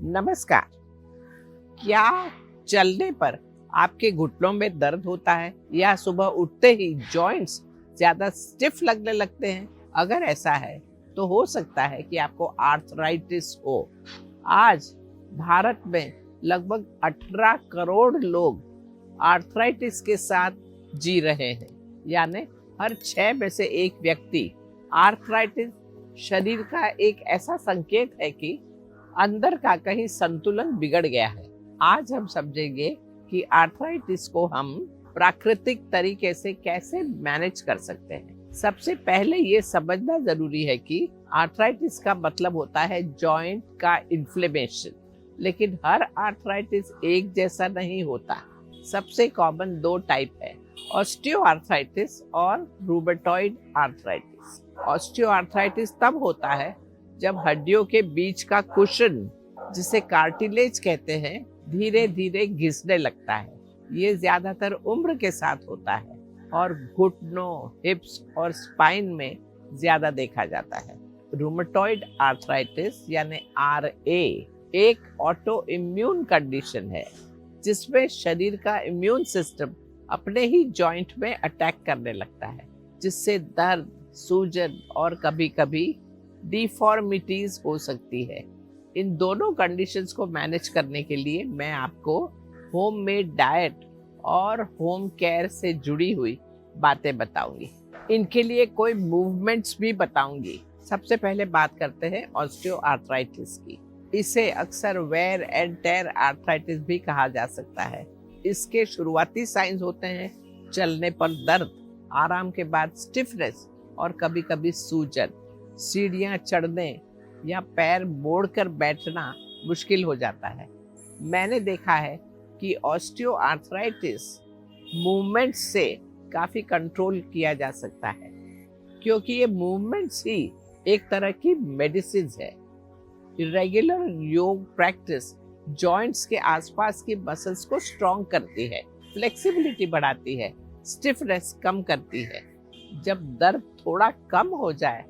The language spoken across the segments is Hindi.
नमस्कार। क्या चलने पर आपके घुटनों में दर्द होता है या सुबह उठते ही जॉइंट्स ज्यादा स्टिफ लगने लगते हैं? अगर ऐसा है तो हो सकता है कि आपको आर्थराइटिस हो। आज भारत में लगभग 18 करोड़ लोग आर्थराइटिस के साथ जी रहे हैं, यानी हर 6 में से एक व्यक्ति। आर्थराइटिस शरीर का एक ऐसा संकेत है कि अंदर का कहीं संतुलन बिगड़ गया है। आज हम समझेंगे कि आर्थराइटिस को हम प्राकृतिक तरीके से कैसे मैनेज कर सकते हैं। सबसे पहले ये समझना जरूरी है कि आर्थराइटिस का मतलब होता है जॉइंट का इन्फ्लेमेशन, लेकिन हर आर्थराइटिस एक जैसा नहीं होता। सबसे कॉमन 2 टाइप है, ऑस्टियोआर्थराइटिस और रूमेटॉइड आर्थराइटिस। ऑस्टियोआर्थराइटिस तब होता है जब हड्डियों के बीच का कुशन, जिसे कार्टिलेज कहते हैं, धीरे धीरे घिसने लगता है। ये ज्यादातर उम्र के साथ होता है और घुटनों, हिप्स और स्पाइन में ज्यादा देखा जाता है। रूमेटॉइड आर्थराइटिस यानी RA एक ऑटो इम्यून कंडीशन है जिसमें शरीर का इम्यून सिस्टम अपने ही जॉइंट में अटैक करने लगता है, जिससे दर्द, सूजन और कभी-कभी डिफॉर्मिटीज हो सकती है। इन दोनों कंडीशंस को मैनेज करने के लिए मैं आपको होममेड डाइट और होम केयर से जुड़ी हुई बातें बताऊंगी। इनके लिए कोई मूवमेंट्स भी बताऊंगी। सबसे पहले बात करते हैं ऑस्टियोआर्थराइटिस की। इसे अक्सर वेयर एंड टेयर आर्थराइटिस भी कहा जा सकता है। इसके शुरुआती साइंस होते हैं चलने पर दर्द, आराम के बाद स्टिफनेस और कभी-कभी सूजन। सीढ़ियां चढ़ने या पैर मोड़कर बैठना मुश्किल हो जाता है। मैंने देखा है कि ऑस्टियोआर्थराइटिस मूवमेंट से काफी कंट्रोल किया जा सकता है, क्योंकि ये मूवमेंट्स ही एक तरह की मेडिसिन है। रेगुलर योग प्रैक्टिस जॉइंट्स के आसपास की मसल्स को स्ट्रॉन्ग करती है, फ्लेक्सिबिलिटी बढ़ाती है, स्टिफनेस कम करती है। जब दर्द थोड़ा कम हो जाए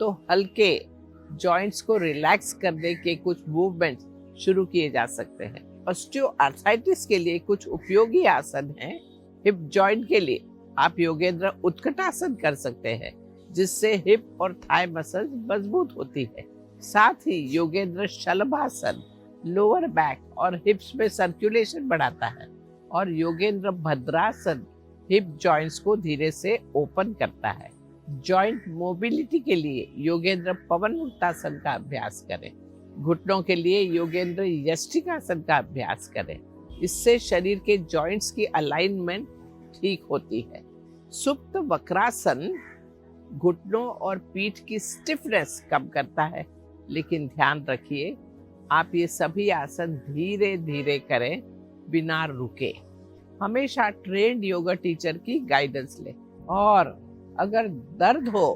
तो हल्के जॉइंट्स को रिलैक्स करने के कुछ मूवमेंट शुरू किए जा सकते हैं। ऑस्टियोआर्थराइटिस के लिए कुछ उपयोगी आसन हैं। हिप जॉइंट के लिए आप योगेंद्र उत्कटासन कर सकते हैं, जिससे हिप और थाई मसल्स मजबूत होती है। साथ ही योगेंद्र शलभासन लोअर बैक और हिप्स में सर्कुलेशन बढ़ाता है, और योगेंद्र भद्रासन हिप जॉइंट्स को धीरे से ओपन करता है। जॉइंट मोबिलिटी के लिए योगेंद्र पवन मुक्तासन का अभ्यास करें। घुटनों के लिए योगेंद्र यष्टिकासन का अभ्यास करें। इससे शरीर के जॉइंट्स की अलाइनमेंट ठीक होती है। सुप्त वक्रासन घुटनों और पीठ की स्टिफनेस कम करता है, लेकिन ध्यान रखिए आप ये सभी आसन धीरे धीरे करें, बिना रुके। हमेशा ट्रेन्ड योगा टीचर की गाइडेंस लें, और अगर दर्द हो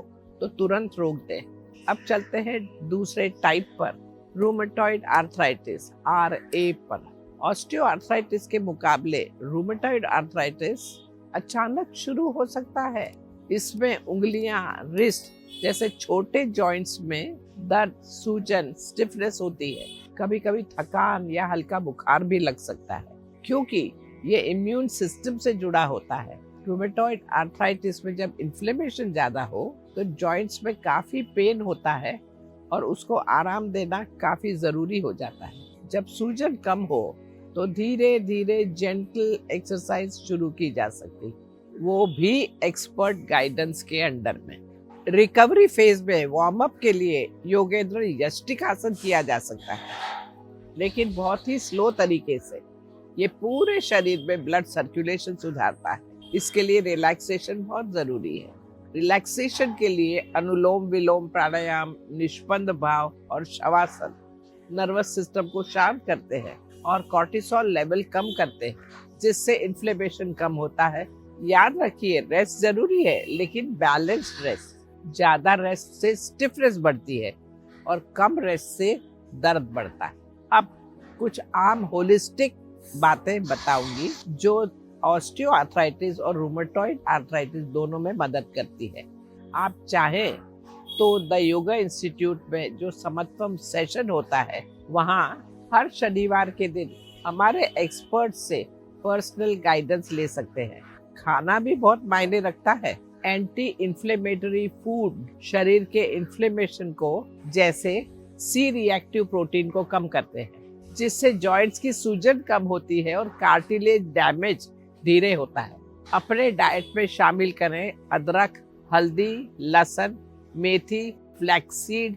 तो तुरंत रोक दें। अब चलते हैं दूसरे टाइप पर, रूमेटॉइड आर्थराइटिस RA पर। ऑस्टियोआर्थराइटिस के मुकाबले रूमेटॉइड आर्थराइटिस अचानक शुरू हो सकता है। इसमें उंगलियां, रिस्ट जैसे छोटे जॉइंट्स में दर्द, सूजन, स्टिफनेस होती है। कभी कभी थकान या हल्का बुखार भी लग सकता है, क्योंकि ये इम्यून सिस्टम से जुड़ा होता है। रूमेटॉइड आर्थराइटिस में जब इन्फ्लेमेशन ज्यादा हो तो जॉइंट्स में काफी पेन होता है और उसको आराम देना काफी जरूरी हो जाता है। जब सूजन कम हो तो धीरे धीरे जेंटल एक्सरसाइज शुरू की जा सकती, वो भी एक्सपर्ट गाइडेंस के अंडर में। रिकवरी फेज में वार्म अप के लिए योगेंद्र यष्टिकासन किया जा सकता है, लेकिन बहुत ही स्लो तरीके से। ये पूरे शरीर में ब्लड सर्कुलेशन सुधारता है। इसके लिए रिलैक्सेशन बहुत जरूरी है। रिलैक्सेशन के लिए अनुलोम विलोम प्राणायाम, निष्पन्द भाव और शवासन नर्वस सिस्टम को शांत करते हैं और कॉर्टिसोल लेवल कम करते हैं, जिससे इन्फ्लेमेशन कम होता है। याद रखिए रेस्ट जरूरी है, लेकिन बैलेंस्ड रेस्ट। ज्यादा रेस्ट से स्टिफनेस बढ़ती है और कम रेस्ट से दर्द बढ़ता है। अब कुछ आम होलिस्टिक बातें बताऊंगी जो ऑस्टियोआर्थराइटिस और रूमेटॉइड आर्थराइटिस दोनों में मदद करती है। आप चाहें तो द योगा इंस्टीट्यूट में जो समत्वम सेशन होता है, वहाँ हर शनिवार के दिन हमारे एक्सपर्ट से पर्सनल गाइडेंस ले सकते हैं। खाना भी बहुत मायने रखता है। एंटी इन्फ्लेमेटरी फूड शरीर के इन्फ्लेमेशन को, जैसे सी रिएक्टिव प्रोटीन को कम करते हैं, जिससे जॉइंट्स की सूजन कम होती है और कार्टिलेज डैमेज धीरे होता है। अपने डाइट में शामिल करें अदरक, हल्दी, लहसुन, मेथी, फ्लैक्सीड,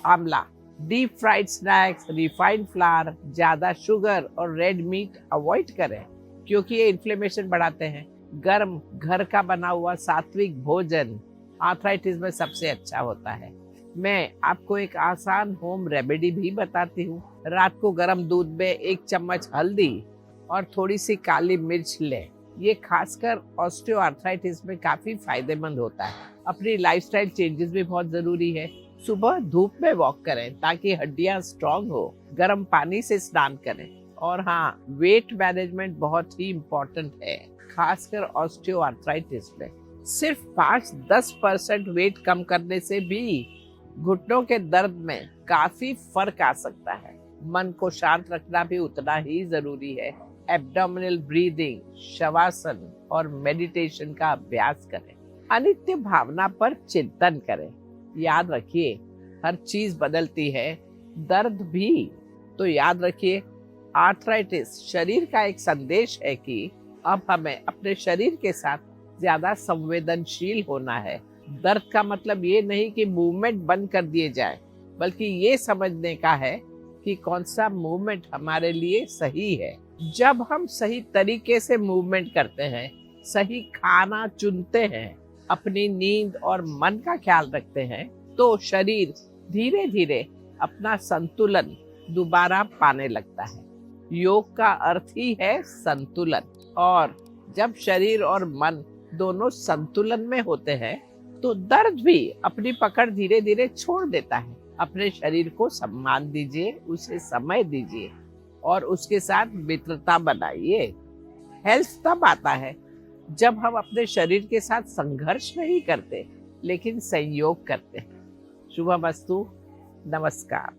आंवला। Deep fried snacks, refined flour, ज्यादा शुगर और रेड मीट अवॉइड करें क्योंकि ये इन्फ्लेमेशन बढ़ाते हैं। गर्म घर का बना हुआ सात्विक भोजन आर्थराइटिस में सबसे अच्छा होता है। मैं आपको एक आसान होम रेमेडी भी बताती हूँ। रात को गर्म दूध में 1 चम्मच हल्दी और थोड़ी सी काली मिर्च लें। ये खासकर ऑस्टियोआर्थराइटिस में काफी फायदेमंद होता है। अपनी लाइफस्टाइल चेंजेस भी बहुत जरूरी है। सुबह धूप में वॉक करें ताकि हड्डियां स्ट्रांग हो। गर्म पानी से स्नान करें। और हाँ, वेट मैनेजमेंट बहुत ही इम्पोर्टेंट है, खासकर ऑस्टियोआर्थराइटिस में। सिर्फ 5-10% वेट कम करने से भी घुटनों के दर्द में काफी फर्क आ सकता है। मन को शांत रखना भी उतना ही जरूरी है। एब्डोमिनल ब्रीदिंग, शवासन और मेडिटेशन का अभ्यास करें। अनित्य भावना पर चिंतन करें। याद रखिए, हर चीज बदलती है, दर्द भी। तो याद रखिए, आर्थराइटिस शरीर का एक संदेश है कि अब हमें अपने शरीर के साथ ज्यादा संवेदनशील होना है। दर्द का मतलब ये नहीं कि मूवमेंट बंद कर दिए जाए, बल्कि ये समझने का है कि कौन सा मूवमेंट हमारे लिए सही है। जब हम सही तरीके से मूवमेंट करते हैं, सही खाना चुनते हैं, अपनी नींद और मन का ख्याल रखते हैं, तो शरीर धीरे धीरे अपना संतुलन दोबारा पाने लगता है। योग का अर्थ ही है संतुलन, और जब शरीर और मन दोनों संतुलन में होते हैं तो दर्द भी अपनी पकड़ धीरे धीरे छोड़ देता है। अपने शरीर को सम्मान दीजिए, उसे समय दीजिए और उसके साथ मित्रता बनाइए। हेल्थ तब आता है जब हम अपने शरीर के साथ संघर्ष नहीं करते, लेकिन संयोग करते हैं। शुभमस्तु। नमस्कार।